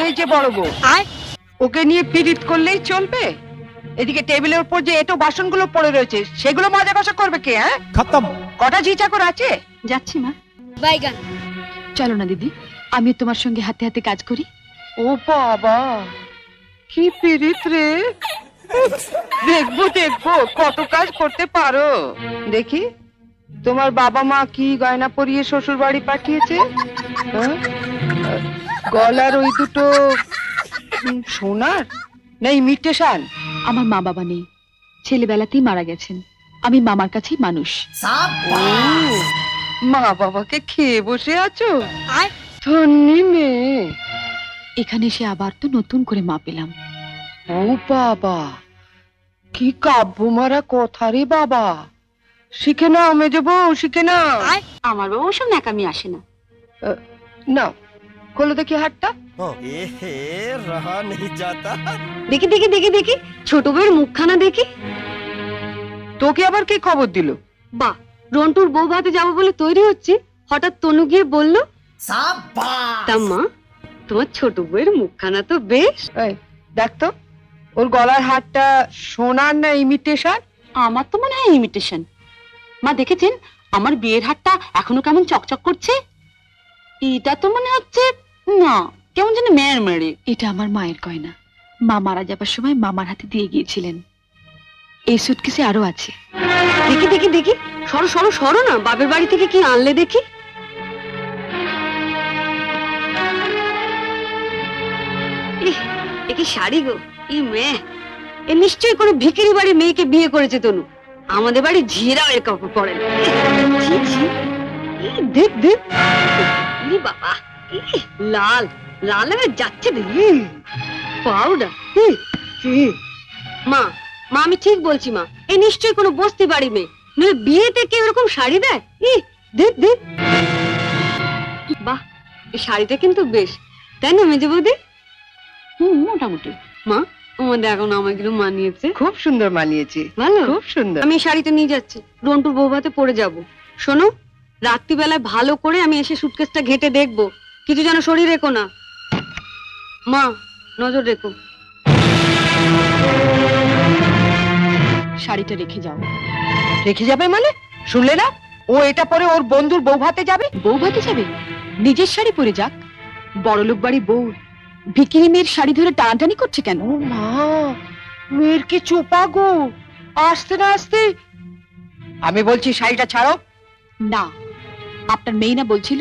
এই যে বড় বউ, ওকে নিয়ে পিরিত করলেই চলবে? এদিকে টেবিলের উপর যে এটো বাসনগুলো পড়ে রয়েছে সেগুলো মাজা ঘষা করবে কে? হ্যাঁ, খতম। কটা ঝি চাকর আছে? যাচ্ছি মা। বাইগান। চলো না দিদি, আমি তোমার সঙ্গে হাতে হাতে কাজ করি। ও বাবা, কি পিরিত রে! দেখবো দেখবো কত কাজ করতে পারো। দেখি তোমার বাবা মা কি গয়না পরিয়ে শ্বশুর বাড়ি পাঠিয়েছে। গলার ওই দুটো সোনার না ইমিটেশন? আমার মা বাবা নেই, ছেলেবেলাতেই মারা গেছেন। আমি মামার কাছেই মানুষ। মা বাবাকে খেয়ে বসে আছো? ধন্যি মেয়ে। এখানে এসে আবার তো নতুন করে মা পেলাম। ও বাবা, কি কাব্য মারা কথা রে বাবা। শিখে নাও মেজো বউ, শিখে নাও। আমার বাবা ওসব ন্যাকামি আসে না। না, খোলো দেখি হাতটা। रहा नहीं जाता। দেখি দেখি দেখি দেখি ছোট বউয়ের মুখখানা দেখি। তোকে আবার কে খবর দিল? বা রন্টুর বউ ভাতে যাবো বলে তৈরি হচ্ছে, হঠাৎ তনু গিয়ে বলল। তা মা, তোমার ছোট বউয়ের মুখখানা তো বেশ। দেখ তো, ওর গলার হারটা সোনার না ইমিটেশন? আমার তো মনে হয় ইমিটেশন। মা দেখেছেন আমার বিয়ের হারটা এখনো কেমন চকচক করছে? এটা তো মনে হচ্ছে না, কেমন যেন মেয়ের মেরে। এটা আমার মায়ের গয়না, মা মারা যাবার সময় মামার হাতে দিয়ে গিয়েছিলেন। এই সুটকেসে আরো আছে। দেখি দেখি দেখি, সরো সরো সরো না, বাপের বাড়ি থেকে কি আনলে দেখি। এ কি শাড়ি গো! ই মেয়ে, এ নিশ্চয়ই কোনো ভিখারি বাড়ির মেয়েকে বিয়ে করেছে তনু। আমাদের বাড়ি ঝিরাও এর কাপড় পরে না। দেখ দেখ, বাবা লাল লাল হয়ে যাচ্ছে পাউডার। মা মা, আমি ঠিক বলছি মা, এ নিশ্চয়ই কোনো বস্তি বাড়ি মেয়ে, নইলে বিয়েতে কেউ এরকম শাড়ি দেয়? দেখ দেখ, বাহ, এই শাড়িটা কিন্তু বেশ, তাই না মেজে বৌদি? মোটামুটি। মা, আমাদের এখন আমাকে মানিয়েছে, খুব সুন্দর মানিয়েছে। ভালো, খুব সুন্দর। আমি শাড়িটা নিয়ে যাচ্ছি, রন্টুর বউ ভাতে পরে যাব। শোনো, রাত্রিবেলায় ভালো করে আমি এসে সুটকেসটা ঘেটে দেখবো, কিছু যেন শরীর রেখো না। মা, নজর রেখো। শাড়িটা রেখে যাও। রেখে যাবে মানে? শুনলে না, ও এটা পরে ওর বন্ধুর বউ ভাতে যাবে। বউ ভাতে যাবে? নিজের শাড়ি পরে যাক। বড়লোক বাড়ি বউ ভিকিরি মেয়ের শাড়ি ধরে টানাটানি করছে কেন? ও মা, মেয়ের কি চোপা গো! আসতে না আসতে। আমি বলছি শাড়িটা ছাড়ো। না, আপনার মেয়ে না বলছিল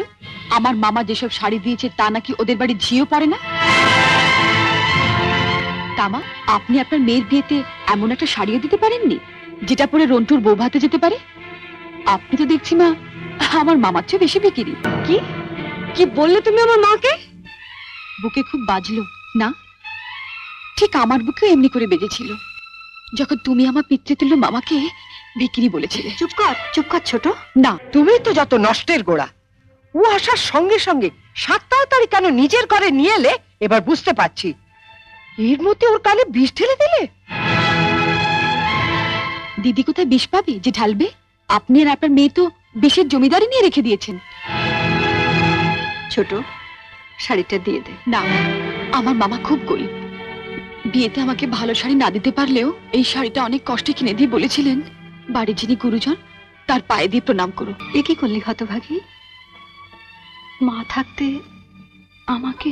আমার মামা যেসব শাড়ি দিয়েছে তা নাকি ওদের বাড়ি ঝিও পড়ে না? তামা, আপনি আপনার মেয়ের বিয়েতে এমন একটা শাড়িও দিতে পারেননি যেটা পরে রন্টুর বউ ভাতে যেতে পারে? আপনি তো দেখছি মা আমার মামার চেয়ে বেশি বিকিরি। কি কি বললে তুমি আমার মাকে? বুকে খুব বাজলো না? ঠিক আমার বুকেও এমনি করে বেজেছিল যখন তুমি আমার পিতৃতুল্য মামাকে বিক্রি বলেছিলে। চুপ কর ছোট। না, তুমি তো যত নষ্টের গোড়া। ও আসার সঙ্গে সঙ্গে 7 তাড়াতাড়ি কেন নিজের ঘরে নিয়ে এলে এবার বুঝতে পারছি। এর মধ্যে ওর কানে বিষ ঢেলে দিলে। দিদি কোথায় বিষ পাবে যে ঢালবে? আপনি আর আপনার মেয়ে তো বিষের জমিদারি নিয়ে রেখে দিয়েছেন। ছোট, শাড়িটা দিয়ে দে। না, আমার মামা খুব গরিব, বিয়েতে আমাকে ভালো শাড়ি না দিতে পারলেও এই শাড়িটা অনেক কষ্টে কিনে দিয়ে বলেছিলেন বাড়ির যিনি গুরুজন তার পায়ে দিয়ে প্রণাম করো। এ কি করলি হতভাগী? মা থাকতে আমাকে,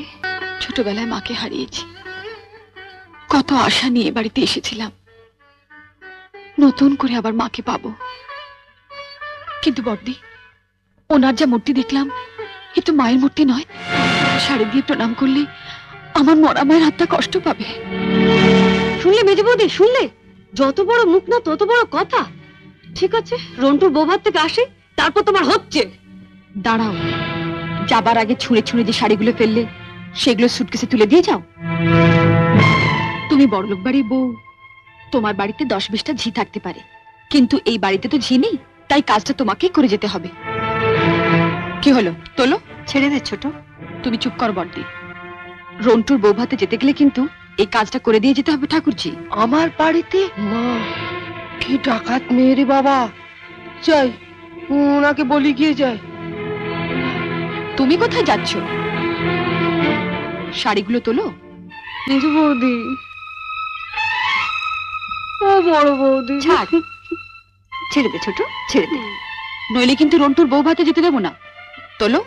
ছোটবেলায় মাকে হারিয়েছি, কত আশা নিয়ে বাড়িতে এসেছিলাম, নতুন করে আবার মাকে পাবো। কিন্তু বড়দি, ওনার যা মূর্তি দেখলাম এ তো মায়ের মূর্তি নয়। শাড়ি দিয়ে প্রণাম করলে আমার মরা মায়ের হাতটা কষ্ট পাবে। শুনলে মেজে বৌদি, শুনলে? যত বড় মুখ না তত বড় কথা। ঠিক আছে, রন্টুর বউ ভাত থেকে আসে, তারপর তোমার হচ্ছে। দাঁড়াও, যাবার আগে ছুঁড়ে ছুঁড়ে যে শাড়িগুলো ফেললে সেগুলো সুটকেসে তুলে দিয়ে যাও। তুমি বড়লোক বাড়ির বউ, তোমার বাড়িতে 10-20টা ঝি থাকতে পারে, কিন্তু এই বাড়িতে তো ঝি নেই, তাই কাজটা তোমাকেই করে যেতে হবে। কি হলো, তোলো। ছেড়ে দে ছোট। তুমি চুপ কর বড়দি। রন্টুর বউ ভাতে যেতে গেলে কিন্তু এই কাজটা করে দিয়ে যেতে হবে ঠাকুরজি। আমার বাড়িতে? মা, কি ডাকাত মেয়ে রে বাবা। যাই, ওনাকে বলি গিয়ে যায়। তুমি কোথায় যাচ্ছ? শাড়িগুলো তোলো। মেজো বৌদি, ও বড় বৌদি, ছাড়, ছেড়ে দে ছোট, ছেড়ে দে, নইলে কিন্তু রন্টুর বউ ভাতে যেতে দেবো না। তোলো।